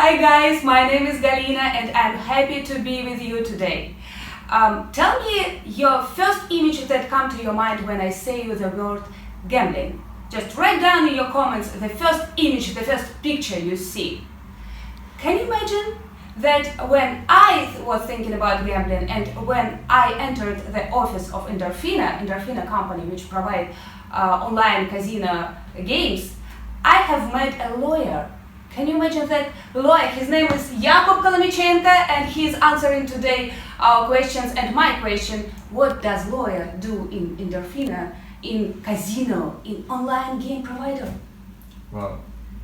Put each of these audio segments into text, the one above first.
Hi guys, my name is Galina and I'm happy to be with you today. Tell me your first image that come to your mind when I say you the word gambling. Just write down in your comments the first image, the first picture you see. Can you imagine that when I was thinking about gambling and when I entered the office of Intervью company which provide online casino games, I have met a lawyer. Can you imagine that lawyer? His name is Jakub Kolomichenko and he is answering today our questions and my question, what does lawyer do in Intervью, in casino, in online game provider? Well,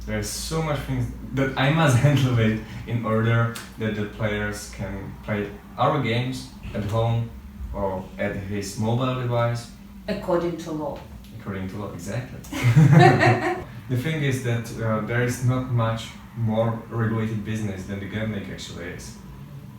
there's so much things that I must handle it in order that the players can play our games at home or at his mobile device. According to law. According to law, exactly. The thing is that there is not much more regulated business than the gambling actually is.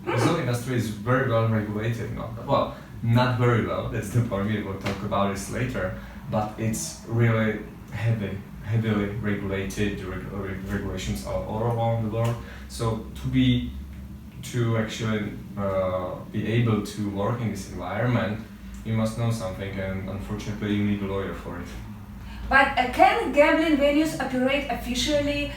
The casino industry is very well regulated, not very well, that's the point, we will talk about this later, but it's really heavily regulated, the regulations are all around the world, so to actually be able to work in this environment, you must know something, and unfortunately you need a lawyer for it. But can gambling venues operate officially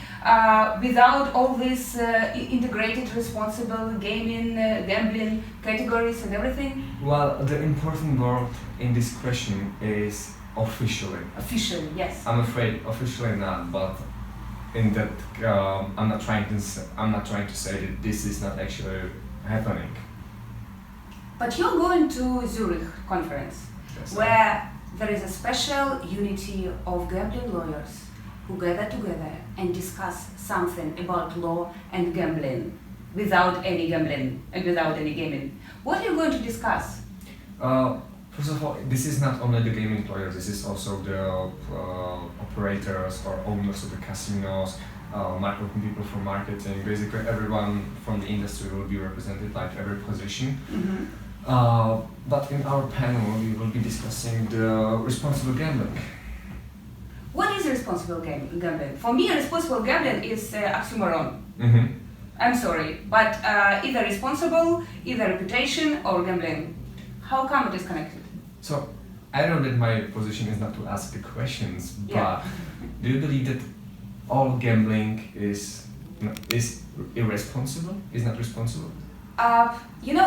without all these integrated responsible gaming, gambling categories and everything? Well, the important word in this question is officially. Officially, yes. I'm afraid officially not, but in that I'm not trying to say that this is not actually happening. But you're going to Zurich conference, Yes, where there is a special unity of gambling lawyers who gather together and discuss something about law and gambling without any gambling and without any gaming. What are you going to discuss? First of all, this is not only the gaming lawyers, this is also the operators or owners of the casinos, marketing people for marketing, basically everyone from the industry will be represented, like every position. Mm-hmm. But in our panel we will be discussing the responsible gambling. What is responsible gambling? For me, responsible gambling is oxymoron. Mm-hmm. I'm sorry, but either responsible, either reputation or gambling. How come it is connected? So, I know that my position is not to ask the questions, but do you believe that all gambling is irresponsible, is not responsible?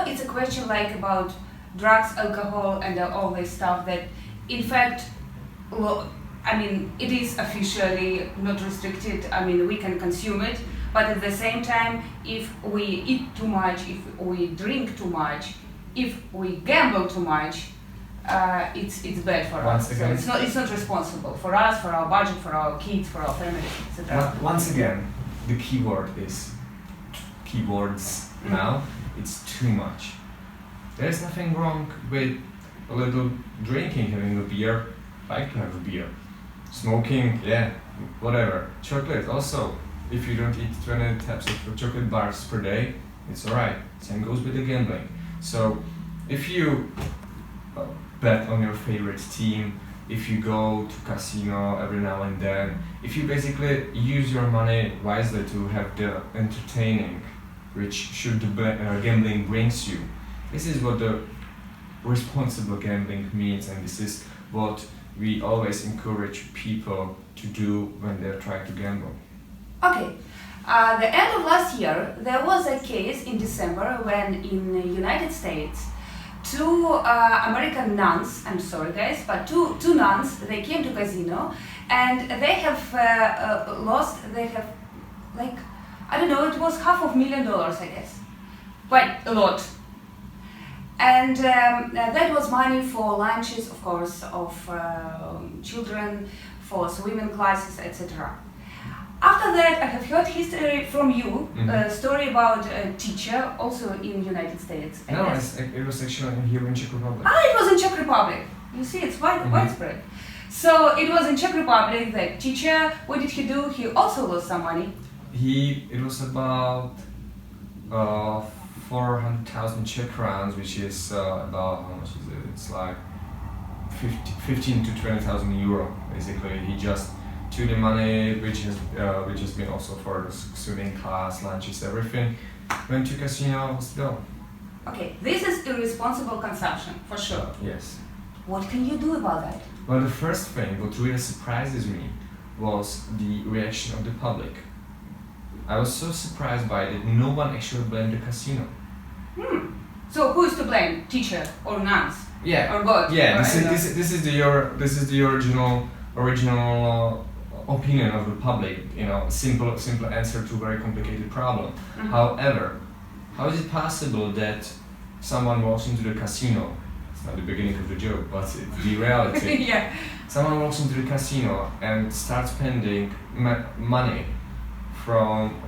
It's a question like about drugs, alcohol, and all this stuff that, in fact, it is officially not restricted. We can consume it, but at the same time, if we eat too much, if we drink too much, if we gamble too much, it's bad for us. So it's not responsible for us, for our budget, for our kids, for our families, etc. Once again, the keyword is keywords now. It's too much. There is nothing wrong with a little drinking, having a beer. I like to have a beer. Smoking, yeah, whatever. Chocolate also. If you don't eat 20 types of chocolate bars per day, it's alright. Same goes with the gambling. So, if you bet on your favorite team, if you go to casino every now and then, if you basically use your money wisely to have the entertaining, which should the gambling brings you. This is what the responsible gambling means, and this is what we always encourage people to do when they're trying to gamble. Okay. The end of last year, there was a case in December when in the United States, two American nuns, I'm sorry guys, but two nuns, they came to casino and they have it was $500,000, I guess. Quite a lot. And that was money for lunches, of course, of children, for swimming classes, etc. After that, I have heard history from you, a story about a teacher, also in the United States. No, it was actually here in Czech Republic. It was in Czech Republic. You see, it's widespread. So it was in Czech Republic, the teacher, what did he do? He also lost some money. It was about 400,000 Czech crowns, which is about, how much is it? It's like 15 to 20,000 euro. Basically, he just to the money which has been also for the swimming class, lunches, everything, went to casino still. Okay, this is irresponsible consumption, for sure. Yes. What can you do about that? Well, the first thing, what really surprises me, was the reaction of the public. I was so surprised by it, no one actually blamed the casino. So who is to blame? Teacher or nuns? Yeah. Or God? Yeah, Or this is the original opinion of the public. You know, simple answer to a very complicated problem. However, how is it possible that someone walks into the casino? It's not the beginning of the joke, but it's the reality. Yeah. Someone walks into the casino and starts spending money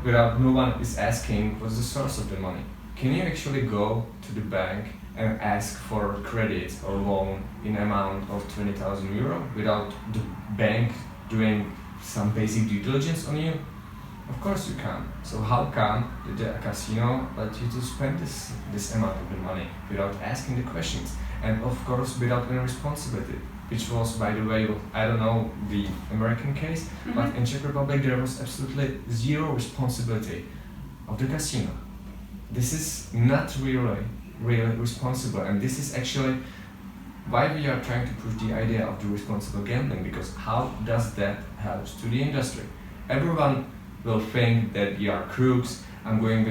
without no one is asking what's the source of the money. Can you actually go to the bank and ask for credit or loan in amount of 20,000 euro without the bank doing some basic due diligence on you? Of course you can. So how come the casino let you to spend this amount of the money without asking the questions? And of course without any responsibility, which was, by the way, I don't know the American case, but in Czech Republic there was absolutely zero responsibility of the casino. This is not really responsible, and this is actually why we are trying to push the idea of the responsible gambling, because how does that help to the industry? Everyone will think that we are crooks. I'm going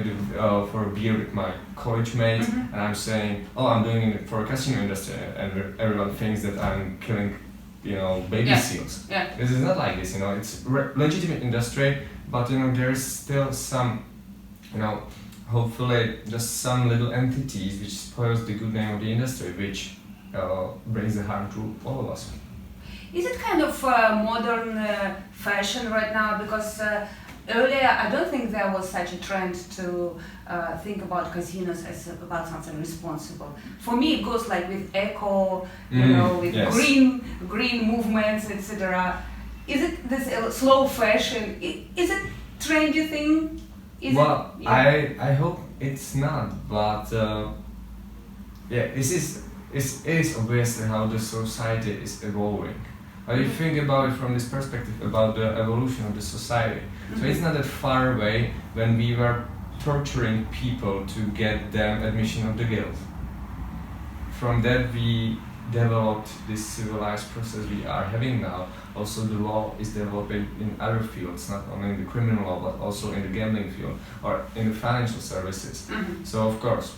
for a beer with my college mates, and I'm saying, oh, I'm doing it for a casino industry, and everyone thinks that I'm killing, baby seals. Yeah. This is not like this, it's legitimate industry, but there is still some, hopefully just some little entities which spoils the good name of the industry, which brings the harm to all of us. Is it kind of modern fashion right now? Because earlier, I don't think there was such a trend to think about casinos as about something responsible. For me, it goes like with eco, with yes. green movements, etc. Is it this slow fashion? Is it trendy thing? I hope it's not, but it is obviously how the society is evolving. But you think about it from this perspective, about the evolution of the society. So it's not that far away when we were torturing people to get them admission of the guild. From that we developed this civilized process we are having now. Also the law is developing in other fields, not only in the criminal law, but also in the gambling field or in the financial services. So of course,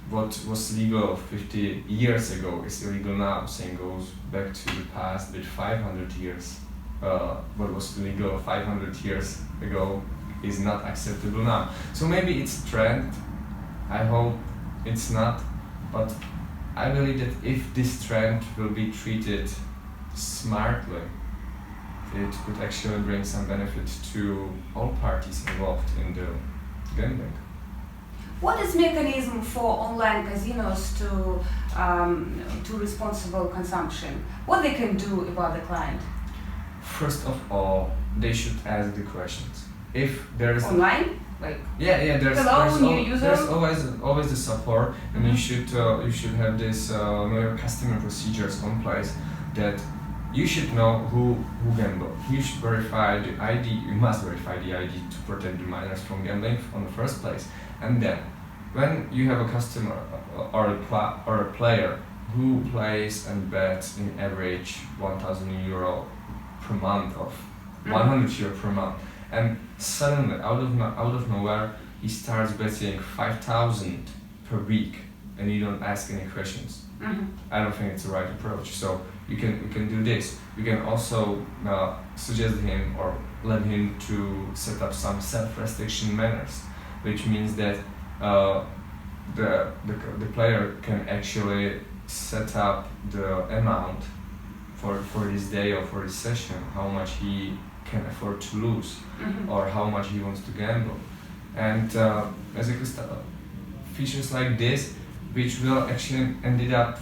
what was legal 50 years ago is illegal now. Same goes back to the past with 500 years. What was legal 500 years ago is not acceptable now. So maybe it's a trend. I hope it's not. But I believe that if this trend will be treated smartly, it could actually bring some benefit to all parties involved in the gambling. What is mechanism for online casinos to responsible consumption? What they can do about the client? First of all, they should ask the questions. If there is online, there's always the support, and you should have this know your customer procedures in place, that you should know who gamble. You should verify the ID. You must verify the ID to protect the minors from gambling in the first place. And then, when you have a customer or a player who plays and bets in average 1,000 euro per month of 100 euro per month, and suddenly out of nowhere he starts betting 5,000 per week, and you don't ask any questions. I don't think it's the right approach. So you can do this. You can also suggest him or let him to set up some self-restriction manners, which means that the player can actually set up the amount for this day or for this session, how much he can afford to lose, or how much he wants to gamble, and basically features like this, which will actually ended up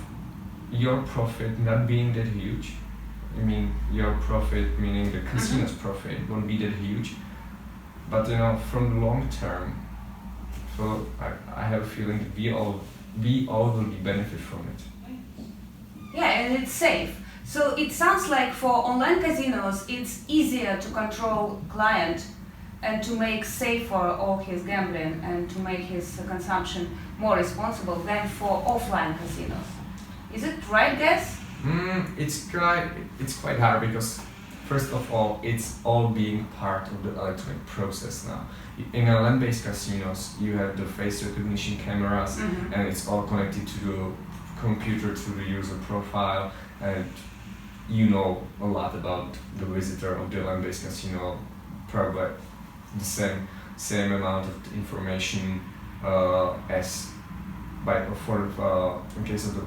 your profit not being that huge. I mean, your profit, meaning the casino's profit, won't be that huge, but from the long term, so I have a feeling that we all will be benefit from it. Yeah, and it's safe. So it sounds like for online casinos, it's easier to control client and to make safer all his gambling and to make his consumption more responsible than for offline casinos. Is it right guess? It's quite hard because first of all, it's all being part of the electronic process now. In land-based casinos, you have the face recognition cameras, and it's all connected to the computer, to the user profile, and you know a lot about the visitor of the land-based casino, probably the same amount of information as in case of the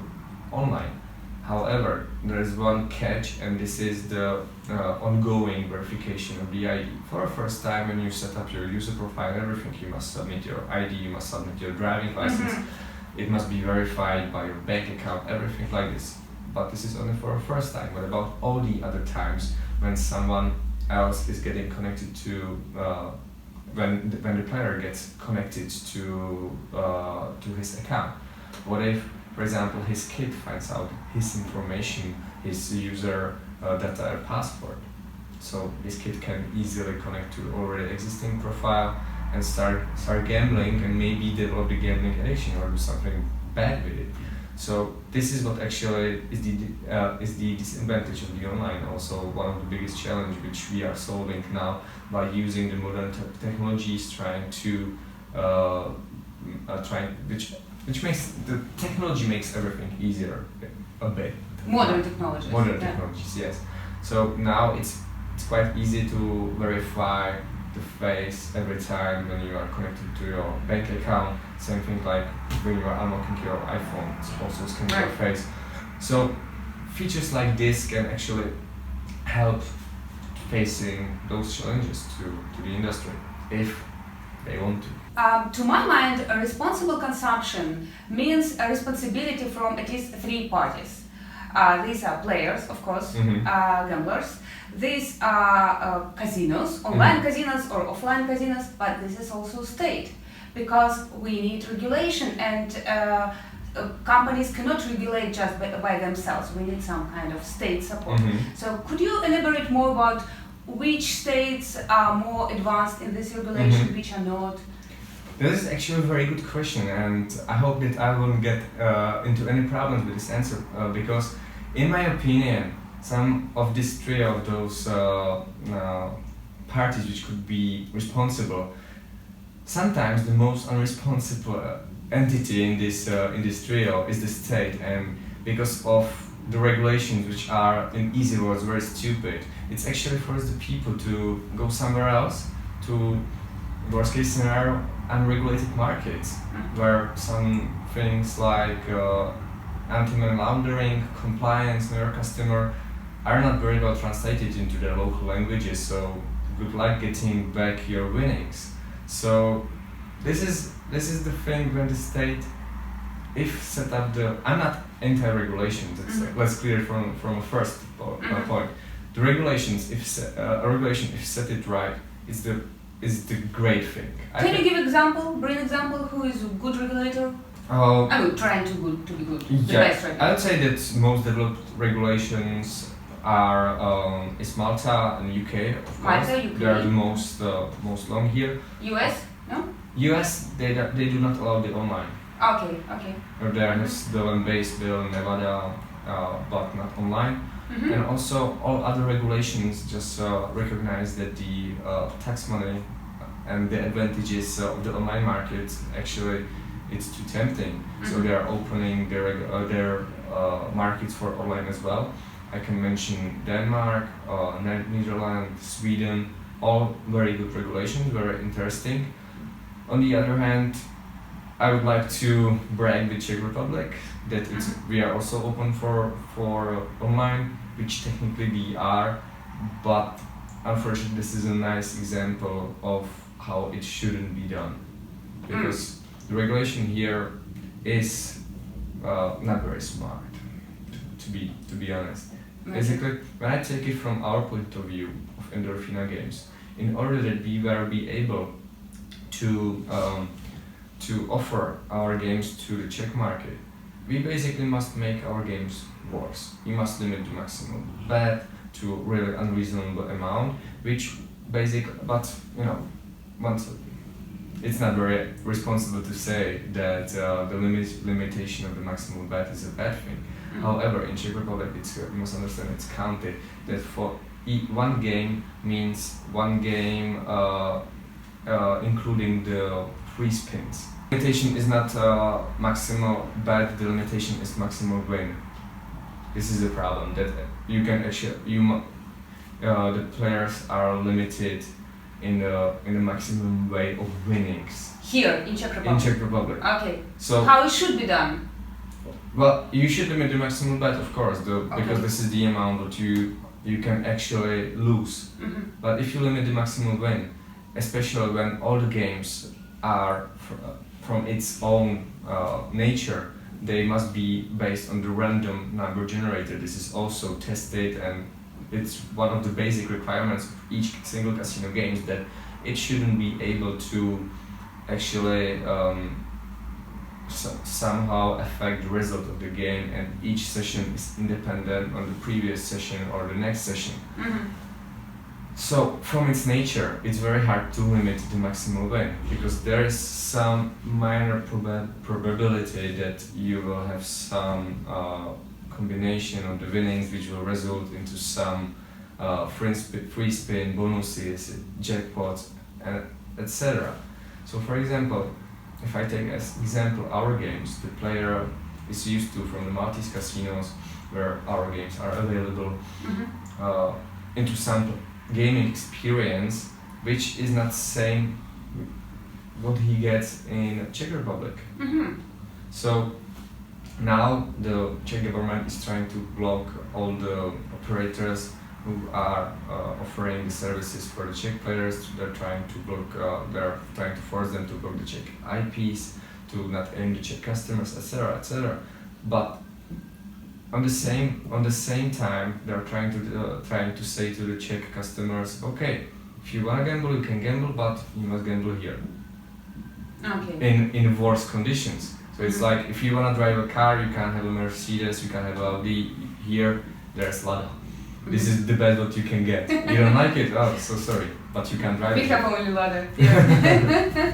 online. However, there is one catch, and this is the ongoing verification of the ID. For the first time, when you set up your user profile and everything, you must submit your ID, you must submit your driving license. It must be verified by your bank account, everything like this. But this is only for the first time. What about all the other times when someone else is getting connected to, when the player gets connected to his account? What if, for example, his kid finds out his information, his user data or password? So this kid can easily connect to already existing profile and start gambling and maybe develop the gambling addiction or do something bad with it. So this is what actually is the disadvantage of the online. Also one of the biggest challenges which we are solving now by using the modern technologies, which makes the technology makes everything easier a bit. Modern technologies. Modern technologies, yes. So now it's quite easy to verify the face every time when you are connected to your bank account. Same thing like when you are unlocking your iPhone, it's also scanning your face. So features like this can actually help facing those challenges to the industry if they want to. To my mind, a responsible consumption means a responsibility from at least three parties. These are players, of course, gamblers. These are casinos, online casinos or offline casinos, but this is also state, because we need regulation and companies cannot regulate just by themselves. We need some kind of state support. So could you elaborate more about which states are more advanced in this regulation, which are not? This is actually a very good question, and I hope that I won't get into any problems with this answer, because in my opinion, some of this trio of those parties which could be responsible, sometimes the most unresponsible entity in this trio is the state, and because of the regulations which are, in easy words, very stupid, it's actually forced the people to go somewhere else, to worst case scenario, unregulated markets, where some things like anti-money laundering, compliance, know your customer are not very well translated into their local languages, so good luck getting back your winnings. So this is the thing when the state, if set up the, I'm not anti-regulation, let's clear it from a first point. The regulations, a regulation, if set it right, is the great thing. Can you give example? Bring example. Who is a good regulator? I'm trying to be good. The best regulator. I would say that most developed regulations is Malta and UK. Of course. Malta, UK. They are the most long here. US, no? US, they do not allow the online. Okay. There is the land-based bill in Nevada, but not online. And also all other regulations just recognize that the tax money and the advantages of the online market, actually it's too tempting. So they are opening their markets for online as well. I can mention Denmark, Netherlands, Sweden, all very good regulations, very interesting. On the other hand, I would like to brag the Czech Republic that we are also open for online, which technically we are, but unfortunately this is a nice example of how it shouldn't be done, because the regulation here is not very smart, to be honest. Basically, when I take it from our point of view of Endorphina Games, in order that we will be able to offer our games to the Czech market, we basically must make our games worse. We must limit the maximum bet to really unreasonable amount, which but once it's not very responsible to say that the limitation of the maximum bet is a bad thing. However, in Czech Republic, you must understand it's counted that for one game means one game including the free spins. Limitation is not maximal bet, the limitation is maximal win. This is the problem, that you can actually, the players are limited in the maximum way of winnings. Here in Czech Republic? In Czech Republic. Okay. So how it should be done? Well, you should limit the maximum bet, of course, because this is the amount that you can actually lose. But if you limit the maximum win, especially when all the games are from its own nature, they must be based on the random number generator. This is also tested, and it's one of the basic requirements of each single casino game, that it shouldn't be able to actually somehow affect the result of the game, and each session is independent on the previous session or the next session. So from its nature, it's very hard to limit the maximal win, because there is some minor probability that you will have some combination of the winnings which will result into some free spin, bonuses, jackpots, and etc. So for example, if I take as example our games, the player is used to, from the Maltese casinos where our games are available, into some gaming experience which is not same what he gets in Czech Republic. So now the Czech government is trying to block all the operators who are offering the services for the Czech players. They're trying to force them to block the Czech IPs, to not aim the Czech customers, etc., etc. But on the same time, they're trying to say to the Czech customers, okay, if you wanna gamble, you can gamble, but you must gamble here. Okay. In worse conditions. So it's like, if you wanna drive a car, you can't have a Mercedes, you can't have a Audi. Here, there's Lada. This is the best what you can get. You don't like it? Oh, so sorry, but you can't drive it. We have only Lada. Yeah.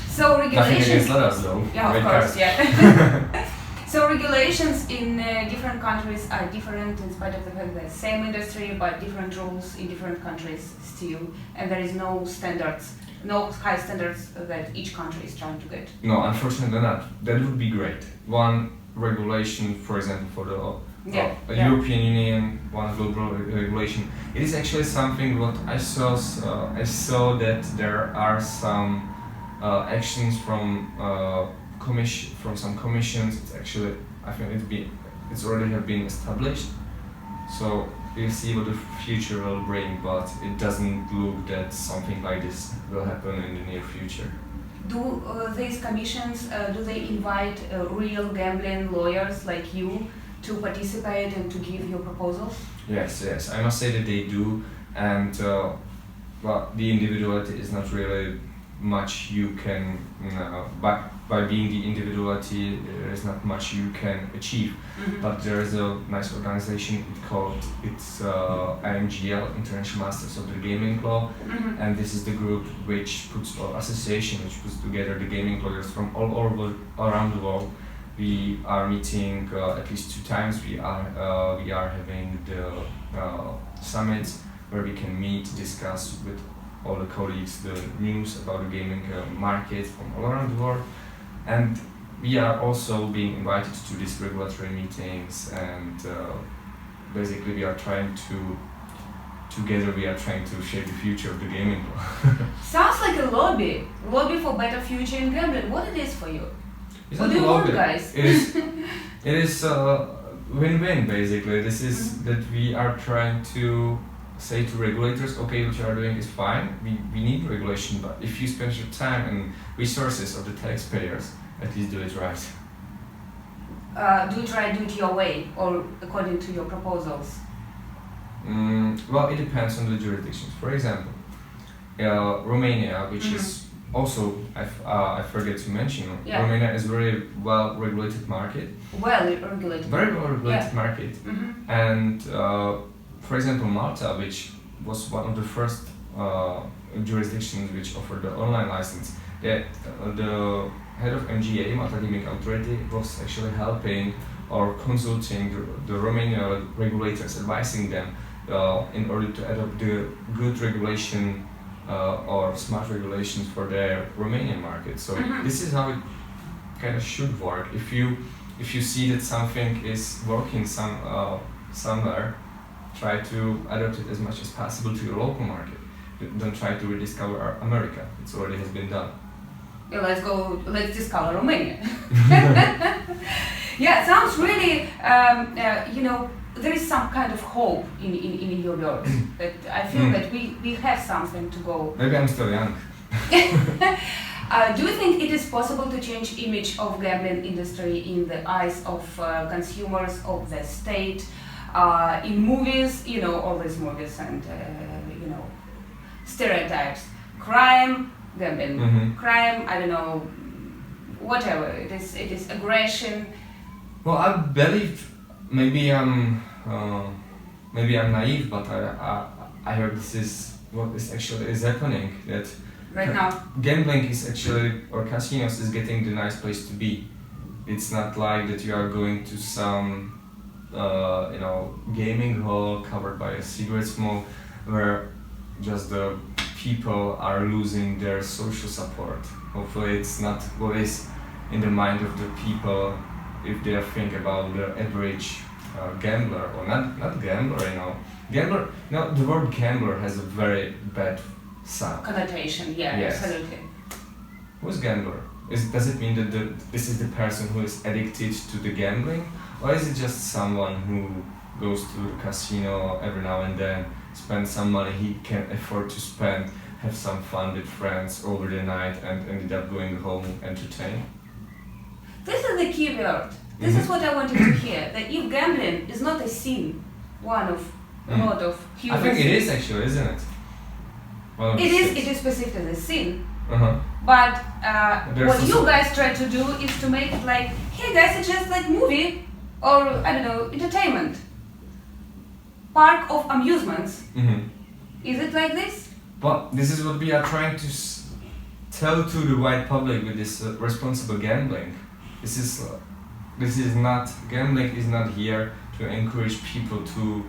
So regulations. Nothing against Ladas though. Yeah, of course. Cars. Yeah. So regulations in different countries are different, in spite of the fact that same industry, but different rules in different countries still, and there is no standards, no high standards that each country is trying to get. No, unfortunately not. That would be great. One regulation, for example, for the European Union, one global regulation. It is actually something what I saw. I saw that there are some actions from some commissions. It's actually, I think it's already have been established. So we'll see what the future will bring, but it doesn't look that something like this will happen in the near future. Do these commissions, do they invite real gambling lawyers like you to participate and to give your proposals? Yes, I must say that they do, and the individuality is not really much you can, by being the individuality, there is not much you can achieve. But there is a nice organization it's IMGL, International Masters of the Gaming Law, and this is the group association which puts together the gaming lawyers from all around the world. We are meeting at least 2 times. We are having the summits where we can meet, discuss with all the colleagues the news about the gaming market from all around the world, and we are also being invited to these regulatory meetings, and basically we are trying to shape the future of the gaming law. Sounds like a lobby for better future in gambling. What it is for you? It's what not do you lobby. want, guys? It is win-win basically. This is that we are trying to say to regulators, okay, what you are doing is fine, we need regulation, but if you spend your time and resources of the taxpayers, at least do it right. Do you try to do it your way or according to your proposals? Well, it depends on the jurisdictions. For example, Romania, which is also, I forget to mention, Yeah. Romania is very well-regulated market. Well regulated. Very well-regulated Yeah. market. Mm-hmm. And for example, Malta, which was one of the first jurisdictions which offered the online license, the head of MGA, Malta Gaming Authority, was actually helping or consulting the Romanian regulators, advising them in order to adopt the good regulation or smart regulations for their Romanian market. So this is how it kind of should work. If you see that something is working somewhere, try to adapt it as much as possible to your local market. Don't try to rediscover America. It already has been done. Yeah, let's discover Romania. Yeah, it sounds really, there is some kind of hope in your words. That I feel that we have something to go. Maybe I'm still young. Do you think it is possible to change image of gambling industry in the eyes of consumers, of the state, in movies, all these movies and, stereotypes, crime, gambling, crime, I don't know, whatever, it is aggression. Well, I believe, maybe I'm naive, but I heard this is what is happening, that right now gambling is actually, or casinos is getting the nice place to be. It's not like that you are going to some gaming hall covered by a cigarette smoke where just the people are losing their social support. Hopefully it's not what is in the mind of the people if they think about the average gambler, or not gambler, Gambler, the word gambler has a very bad sound. Connotation, yeah, yes. Absolutely. Who's gambler? Does it mean that this is the person who is addicted to the gambling? Or is it just someone who goes to the casino every now and then, spend some money he can afford to spend, have some fun with friends over the night and ended up going home entertained? This is the key word. This is what I wanted to hear. That if gambling is not a sin, one of a lot of human I think it sins. is actually, isn't it? It is perceived as a sin. Uh-huh. But what also you guys try to do is to make it like, hey guys, it's just like movie or I don't know, entertainment. Park of amusements. Is it like this? But this is what we are trying to tell to the wide public with this responsible gambling. This is not, gambling is not here to encourage people to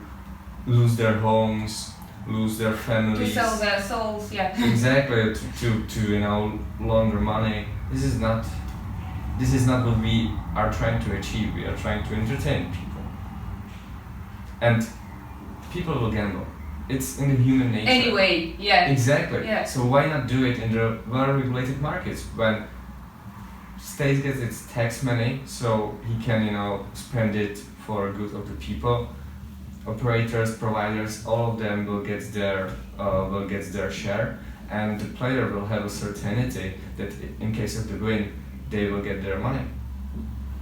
lose their homes, lose their families. To sell their souls, yeah. Exactly, to launder money. This is not what we are trying to achieve. We are trying to entertain people. And people will gamble. It's in the human nature. Anyway, yeah. Exactly. Yeah. So why not do it in the well-regulated markets when state gets its tax money, so he can spend it for good of the people. Operators, providers, all of them will get their share, and the player will have a certainty that in case of the win, they will get their money.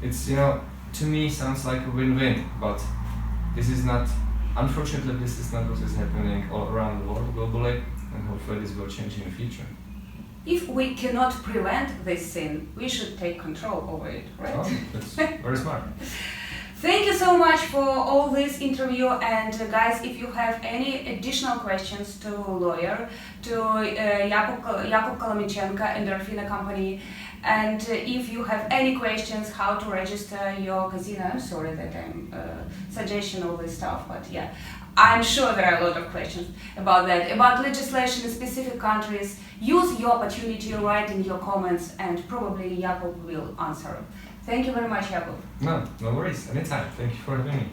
It's to me sounds like a win-win, but this is not. Unfortunately, this is not what is happening all around the world globally, and hopefully this will change in the future. If we cannot prevent this sin, we should take control over it, right? Oh, that's very smart. Thank you so much for all this interview, and guys, if you have any additional questions to lawyer, to Jakub Kolomichenko and Delfina company, and if you have any questions how to register your casino, I'm sorry that I'm suggesting all this stuff, but yeah, I'm sure there are a lot of questions about that, about legislation in specific countries. Use your opportunity, write in your comments, and probably Jakub will answer. Thank you very much, Jakub. No worries. Anytime. Thank you for having me.